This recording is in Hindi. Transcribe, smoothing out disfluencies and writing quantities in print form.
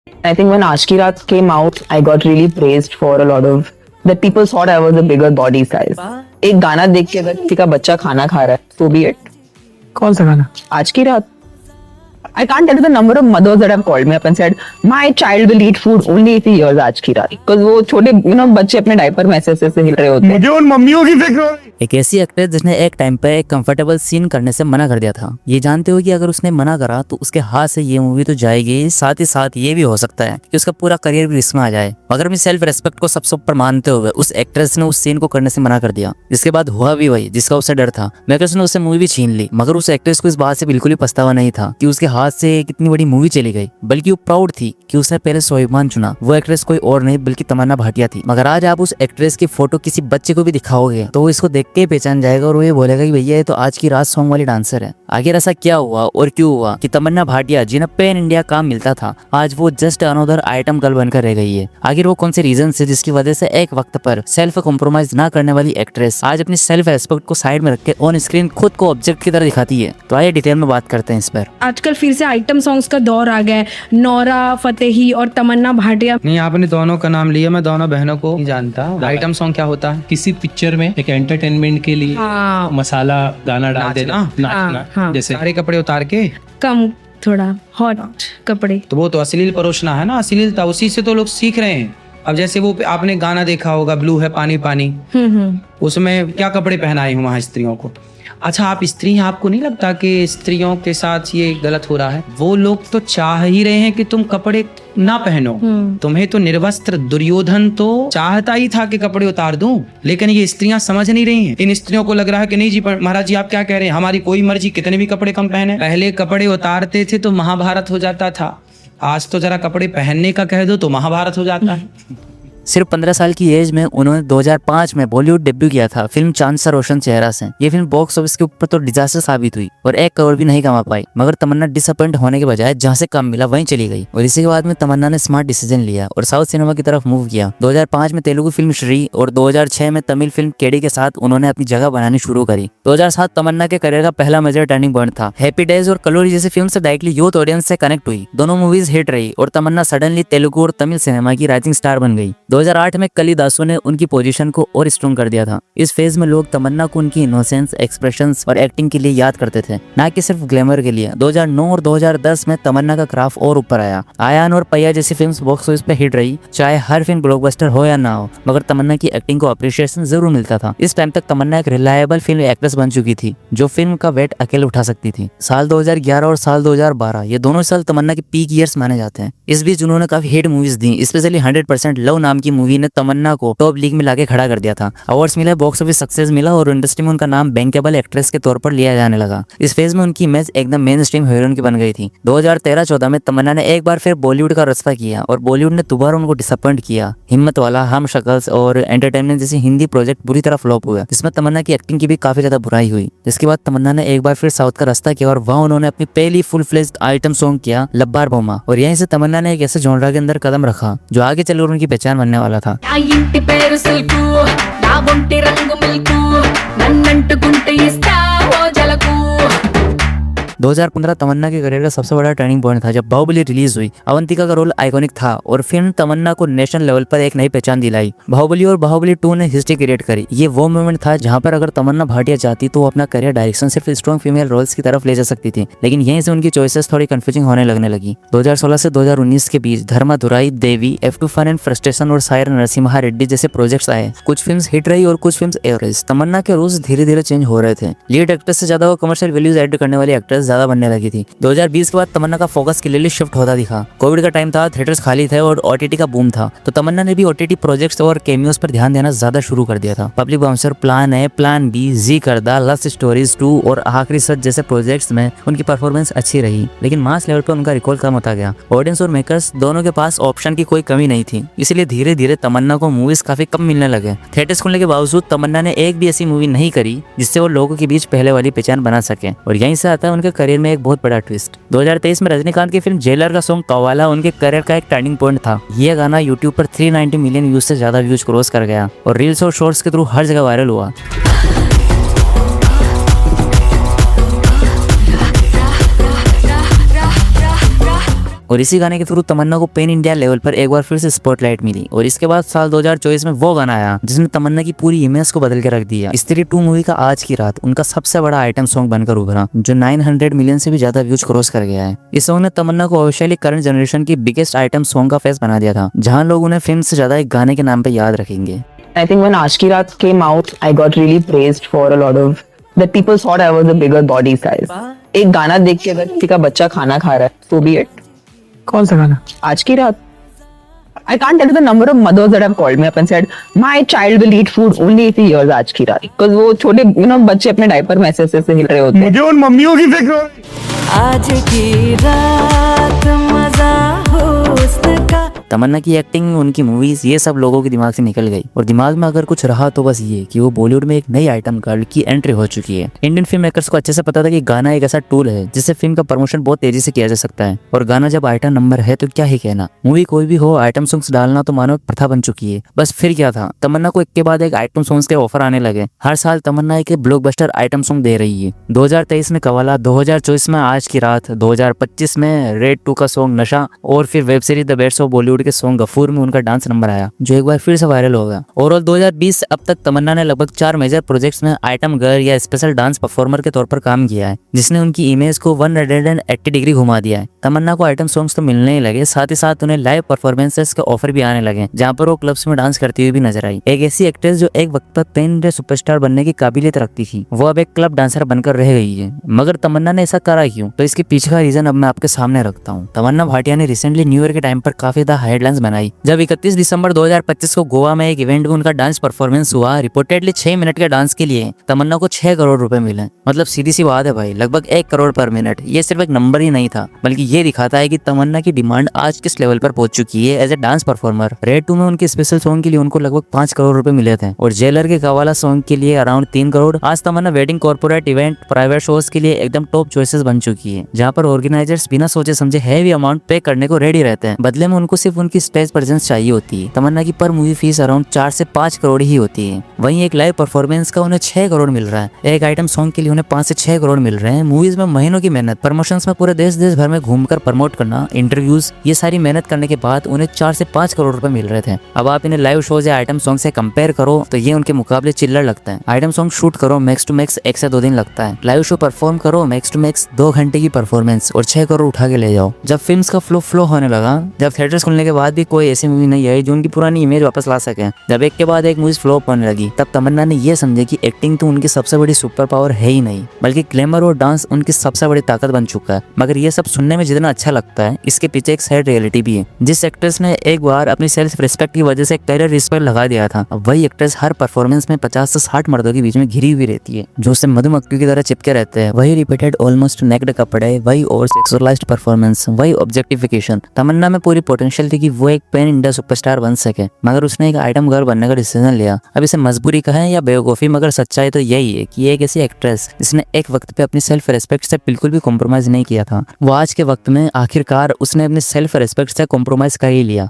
I think when Aashki Raat came out, I got really praised for a lot of that people thought I was a bigger body size. एक गाना देख के अगर किसी का बच्चा खाना खा रहा है, so be it. कौन सा गाना? आज की रात. I can't tell you the number of mothers that have called me up and said, my child will eat food only if he hears आज की रात. Because वो छोटे बच्चे अपने डायपर में ऐसे हिल रहे होते हैं. मुझे उन मम्मियों की फिक्र हो रही। एक ऐसी एक्ट्रेस जिसने एक टाइम पे एक कंफर्टेबल सीन करने से मना कर दिया था, ये जानते हो कि अगर उसने मना करा तो उसके हाथ से ये मूवी तो जाएगी, साथ ही साथ ये भी हो सकता है कि उसका पूरा करियर भी रिस्क में आ जाए। मगर अपनी सेल्फ रेस्पेक्ट को सबसे ऊपर मानते हुए उस एक्ट्रेस ने उस सीन को करने से मना कर दिया, जिसके बाद हुआ भी वही जिसका उसे डर था। मेकर्स ने उससे मूवी भी छीन ली, मगर उस एक्ट्रेस को इस बात से बिल्कुल ही पछतावा नहीं था कि उसके हाथ से कितनी बड़ी मूवी चली गई, बल्कि वो प्राउड थी कि उसने पहले स्वाभिमान चुना। वो एक्ट्रेस कोई और नहीं बल्कि तमन्ना भाटिया थी। मगर आज आप उस एक्ट्रेस की फोटो किसी बच्चे को भी दिखाओगे तो वो इसको देख के पहचान जाएगा और वो ये बोलेगा कि भैया ये तो आज की रात सॉन्ग वाली डांसर है। आखिर ऐसा क्या हुआ और क्यों हुआ कि तमन्ना भाटिया जिन्हें पैन इंडिया काम मिलता था, आज वो जस्ट अनदर आइटम गर्ल बनकर रह गई है? आखिर वो कौन से रीजन है जिसकी वजह से एक वक्त पर सेल्फ कॉम्प्रोमाइज ना करने वाली एक्ट्रेस आज अपनी सेल्फ रेस्पेक्ट को साइड में रख के ऑन स्क्रीन खुद को ऑब्जेक्ट की तरह दिखाती है? तो आइए डिटेल में बात करते हैं इस पर। आजकल फिर से आइटम सॉन्ग्स का दौर आ गया है। नौरा फतेही और तमन्ना भाटिया। नहीं, आपने दोनों का नाम लिया, मैं दोनों बहनों को नहीं जानता। आइटम सॉन्ग क्या होता है? किसी पिक्चर में एक एंटरटेनमेंट के लिए मसाला गाना डाल देना, नाचना। हाँ। जैसे सारे कपड़े उतार के कम थोड़ा हॉट कपड़े। तो वो तो अश्लील परोसना है ना, अश्लीलता उसी से तो लोग सीख रहे हैं। अब जैसे वो आपने गाना देखा होगा ब्लू है पानी पानी, उसमें क्या कपड़े पहनाए हुए वहाँ स्त्रियों को। अच्छा, आप स्त्री हैं, आपको नहीं लगता कि स्त्रियों के साथ ये गलत हो रहा है? वो लोग तो चाह ही रहे हैं कि तुम कपड़े ना पहनो। तुम्हें तो निर्वस्त्र दुर्योधन तो चाहता ही था कि कपड़े उतार दूं, लेकिन ये स्त्रियां समझ नहीं रही हैं। इन स्त्रियों को लग रहा है कि नहीं जी महाराज जी आप क्या कह रहे हैं, हमारी कोई मर्जी, कितने भी कपड़े कम पहने। पहले कपड़े उतारते थे तो महाभारत हो जाता था, आज तो जरा कपड़े पहनने का कह दो तो महाभारत हो जाता है। सिर्फ 15 साल की एज में उन्होंने 2005 में बॉलीवुड डेब्यू किया था फिल्म चांद सा रोशन चेहरा से। ये फिल्म बॉक्स ऑफिस के ऊपर तो डिजास्टर साबित हुई और 1 करोड़ भी नहीं कमा पाई। मगर तमन्ना डिसअपॉइंट होने के बजाय जहां से काम मिला वहीं चली गई और इसी के बाद में तमन्ना ने स्मार्ट डिसीजन लिया और साउथ सिनेमा की तरफ मूव किया। 2005 में तेलुगु फिल्म श्री और 2006 में तमिल फिल्म केडी के साथ उन्होंने अपनी जगह बनानी शुरू करी। 2007 तमन्ना के करियर का पहला मेजर टर्निंग पॉइंट था। हैप्पी डेज और कलोरी जैसी फिल्म से डायरेक्टली यूथ ऑडियंस से कनेक्ट हुई। दोनों मूवीज हिट रही और तमन्ना सडनली तेलुगु और तमिल सिनेमा की राइजिंग स्टार बन गई। 2008 में कली दासो ने उनकी पोजीशन को और स्ट्रॉन्ग कर दिया था। इस फेज में लोग तमन्ना को उनकी इनोसेंस, एक्सप्रेशंस और एक्टिंग के लिए याद करते थे, ना कि सिर्फ ग्लैमर के लिए। 2009 और 2010 में तमन्ना का ग्राफ और ऊपर आया। आयान और पैया जैसी फिल्म्स बॉक्स ऑफिस पे हिट रही। चाहे हर फिल्म ब्लॉकबस्टर हो या ना हो, मगर तमन्ना की एक्टिंग को अप्रिशिएशन जरूर मिलता था। इस टाइम तक तमन्ना एक रिलायबल फिल्म एक्ट्रेस बन चुकी थी जो फिल्म का वेट अकेले उठा सकती थी। साल 2011 और साल 2012 ये दोनों साल तमन्ना के पीक ईयर्स माने जाते हैं। इस बीच उन्होंने काफी हिट मूवीज दी, स्पेशली 100% लव नाम की मूवी ने तमन्ना को टॉप लीग में लाके खड़ा कर दिया था। अवार्ड्स मिले, बॉक्स ऑफिस सक्सेस मिला और इंडस्ट्री में उनका नाम बैंकेबल एक्ट्रेस के तौर पर लिया जाने लगा। इस फेज में उनकी इमेज एकदम मेन स्ट्रीम हीरोइन की बन गई थी। 2013-14 में तमन्ना ने एक बार फिर बॉलीवुड का रास्ता किया और बॉलीवुड ने दोबारा उनको डिसअपॉइंट किया। हिम्मत वाला, हम शक्ल्स और एंटरटेनमेंट जैसी हिंदी प्रोजेक्ट बुरी तरह फ्लॉप हुए, जिसमें तमन्ना की एक्टिंग की भी काफी ज्यादा बुराई हुई। जिसके बाद तमन्ना ने एक बार फिर साउथ का रास्ता किया और वहाँ उन्होंने अपनी पहली फुल फ्लेज्ड आइटम सॉन्ग किया लब्बार बोमा। और यहीं से तमन्ना ने एक ऐसे जॉनरा के अंदर कदम रखा जो आगे चलकर उनकी पहचान बनने वाला था। 2015 तमन्ना के करियर का सबसे बड़ा टर्निंग पॉइंट था जब बाहुबली रिलीज हुई। अवंतिका का रोल आइकॉनिक था और फिल्म तमन्ना को नेशनल लेवल पर एक नई पहचान दिलाई। बाहुबली और बाहुबली 2 ने हिस्ट्री क्रिएट करी। ये वो मोमेंट था जहां पर अगर तमन्ना भाटिया चाहती तो वो अपना करियर डायरेक्शन सिर्फ स्ट्रॉन्ग फीमेल रोल्स की तरफ ले जा सकती थी, लेकिन यहीं से उनकी चॉइसेस थोड़ी कंफ्यूजिंग होने लगने लगी। 2016 से 2019 के बीच धर्माधुराई, देवी, F2 फन एंड फ्रस्ट्रेशन और सायर नरसिम्हा रेड्डी जैसे प्रोजेक्ट्स आए। कुछ फिल्म्स हिट रही और कुछ फिल्म्स एवरेज। तमन्ना के रोल्स धीरे धीरे चेंज हो रहे थे। लीड एक्ट्रेस से ज्यादा वो कमर्शियल वैल्यूज ऐड करने वाली एक्ट्रेस ज्यादा बनने लगी थी। 2020 के बाद तमन्ना का फोकस क्लियरली शिफ्ट होता दिखा। कोविड का टाइम था, थिएटर्स खाली थे और OTT का बूम था, तो तमन्ना ने भी OTT प्रोजेक्ट्स और कैमियोस पर ध्यान देना ज्यादा शुरू कर दिया था। Public bouncer, plan A, plan B, Jee Karda, love stories 2 और आखिरी सच जैसे प्रोजेक्ट्स में उनकी परफॉर्मेंस अच्छी रही, लेकिन मास लेवल पर उनका रिकॉल कम होता गया। ऑडियंस और मेकर्स दोनों के पास ऑप्शन की कोई कमी नहीं थी, इसलिए धीरे धीरे तमन्ना को मूवीज काफी कम मिलने लगे। थिएटर्स खुलने के बावजूद तमन्ना ने एक भी ऐसी मूवी नहीं करी जिससे वो लोगों के बीच पहले वाली पहचान बना सके, और यहीं से आता है उनके करियर में एक बहुत बड़ा ट्विस्ट। 2023 में रजनीकांत की फिल्म जेलर का सॉन्ग कवाला उनके करियर का एक टर्निंग पॉइंट था। यह गाना यूट्यूब पर 390 मिलियन व्यूज से ज्यादा व्यूज क्रॉस कर गया और रील्स और शॉर्ट्स के थ्रू हर जगह वायरल हुआ। और इसी गाने के थ्रू तमन्ना को पैन इंडिया लेवल पर एक बार फिर से स्पॉटलाइट मिली। और इसके बाद साल 2024 में वो गाना आया जिसने तमन्ना की पूरी इमेज को बदल के रख दिया। स्त्री 2 मूवी का आज की रात उनका सबसे बड़ा आइटम सॉन्ग बनकर उभरा, जो 900 मिलियन से भी ज्यादा व्यूज क्रॉस कर गया है। इस सॉन्ग ने तमन्ना को ऑफिशियली करंट जनरेशन की बिगेस्ट आइटम सॉन्ग का फेस बना दिया था, जहाँ लोग उन्हें फिल्म से ज्यादा एक गाने के नाम पे याद रखेंगे। I think when Aaj Ki Raat came out, I got really praised for a lot of that people thought I was a bigger body size. एक गाना देख के अगर किसी का बच्चा खाना खा रहा है, so be it. कौन सा गाना? Aaj Ki Raat. I can't tell you the number of mothers that have called me up and said, my child will eat food only if he hears Aaj Ki Raat. Because वो छोटे बच्चे अपने डायपर में ऐसे से हिल रहे होते हैं। मुझे उन मम्मियों की फिक्र हो रही है। आज की रात मजा हुस्न का। तमन्ना की एक्टिंग, उनकी मूवीज, ये सब लोगों के दिमाग से निकल गई। और दिमाग में अगर कुछ रहा तो बस ये कि वो बॉलीवुड में एक नई आइटम गर्ल की एंट्री हो चुकी है। इंडियन फिल्म मेकर्स को अच्छे से पता था कि गाना एक ऐसा टूल है जिससे फिल्म का प्रमोशन बहुत तेजी से किया जा सकता है। और गाना जब आइटम नंबर है तो क्या ही कहना, मूवी कोई भी हो आइटम सॉन्ग्स डालना तो मानो प्रथा बन चुकी है। बस फिर क्या था, तमन्ना को एक के बाद एक आइटम सॉन्ग्स के ऑफर आने लगे। हर साल तमन्ना एक ब्लॉकबस्टर आइटम सॉन्ग दे रही है। 2023 में कवाला, 2024 में आज की रात, 2025 में रेड 2 का सॉन्ग नशा, और फिर web series the best of Bollywood के सॉन्ग गफूर में उनका डांस नंबर आया, जो एक बार फिर से वायरल हो गया। ओवरऑल 2020 से अब तक तमन्ना ने लगभग 4 मेजर प्रोजेक्ट्स में आइटम गर्ल या स्पेशल डांस परफॉर्मर के तौर पर काम किया है, जिसने उनकी इमेज को 180 डिग्री घुमा दिया है। तमन्ना को आइटम सॉन्ग्स तो मिलने ही लगे, साथ ही साथ उन्हें लाइव परफॉर्मेंसेस के ऑफर भी आने लगे, जहाँ पर वो क्लब्स में डांस करती हुई भी नजर आई। एक ऐसी एक्ट्रेस जो एक वक्त पर पैन इंडिया सुपरस्टार बनने की काबिलियत रखती थी, वो अब एक क्लब डांसर बनकर रह गई है। मगर तमन्ना ने ऐसा करा क्यों, तो इसके पीछे का रीजन अब मैं आपके सामने रखता हूँ। तमन्ना भाटिया ने रिसेंटली न्यू ईयर के टाइम पर काफी ज्यादा हेडलाइंस बनाई, जब 31 दिसंबर 2025 को गोवा में एक इवेंट में उनका डांस परफॉर्मेंस हुआ। रिपोर्टेडली 6 मिनट के डांस के लिए तमन्ना को 6 करोड़ रुपए मिले। मतलब सीधी सी बात है भाई, लगभग 1 करोड़ पर मिनट। ये सिर्फ एक नंबर ही नहीं था, बल्कि ये दिखाता है कि तमन्ना की डिमांड आज किस लेवल पर पहुंच चुकी है as a dance performer. Raid 2 में उनके स्पेशल सॉन्ग के लिए उनको लगभग 5 करोड़ रुपए मिले थे, और जेलर के कवाला सॉन्ग के लिए अराउंड 3 करोड़। आज Tamannaah wedding, corporate event, private shows के लिए एकदम टॉप चॉइसेस बन चुकी है, जहाँ पर ऑर्गेनाइजर्स बिना सोचे समझे हैवी अमाउंट पे करने को रेडी रहते हैं। बदले में उनको सिर्फ उनकी स्टेज प्रेजेंस चाहिए होती है। तमन्ना की पर मूवी फीस अराउंड 4 से 5 करोड़ ही होती है। वहीं एक लाइव परफॉर्मेंस का उन्हें 6 करोड़ मिल रहा है। एक आइटम सॉन्ग के लिए उन्हें 5 से 6 करोड़ मिल रहे हैं। मूवीज में महीनों की मेहनत, प्रमोशंस में पूरे देश भर में घूमकर प्रमोट करना, इंटरव्यूज, ये सारी मेहनत करने के बाद उन्हें 4 से 5 करोड़ रुपए मिल रहे थे। अब आप इन्हें लाइव शोज या आइटम सॉन्ग से कंपेयर करो तो ये उनके मुकाबले चिल्लर लगता है। आइटम सॉन्ग शूट करो मैक्स टू मैक्स 1 से 2 दिन लगता है। लाइव शो परफॉर्म करो मैक्स टू मैक्स 2 घंटे की परफॉर्मेंस और 6 करोड़ उठा के ले जाओ। जब फिल्म का फ्लो होने लगा, जब थिएटर्स खुलने के बाद भी कोई ऐसी मूवी नहीं आई जो उनकी पुरानी इमेज वापस ला सके, जब एक के बाद एक मूवी फ्लॉप होने लगी, तब तमन्ना ने ये समझे कि एक्टिंग तो उनकी सबसे बड़ी सुपर पावर है ही नहीं, बल्कि ग्लैमर और डांस उनकी सबसे बड़ी ताकत बन चुका है। मगर ये सब सुनने में जितना अच्छा लगता है, इसके पीछे एक सैड रियलिटी भी है। जिस एक्ट्रेस ने एक बार अपनी सेल्फ रिस्पेक्ट की वजह से करियर रिस्क पर लगा दिया था, अब वही एक्ट्रेस हर परफॉर्मेंस में 50 से 60 मर्दों के बीच में घिरी हुई रहती है, जो उससे मधुमक्खी की तरह चिपके रहते हैं। वही रिपीटेड ऑलमोस्ट नेक्ड कपड़े, वही ओवर सेक्सुअलाइज्ड परफॉर्मेंस, वही ऑब्जेक्टिफिकेशन। तमन्ना में पूरी पोटेंशियल थी कि वो एक पैन इंडिया सुपरस्टार बन सके, मगर उसने एक आइटम गर्ल बनने का डिसीजन लिया। अब इसे मजबूरी कहें या बेवकूफ़ी, मगर सच्चाई तो यही है कि एक ऐसी एक्ट्रेस जिसने एक वक्त पे अपनी सेल्फ रेस्पेक्ट से बिल्कुल भी कॉम्प्रोमाइज नहीं किया था, वो आज के वक्त में आखिरकार उसने अपनी सेल्फ रेस्पेक्ट से कॉम्प्रोमाइज कर ही लिया।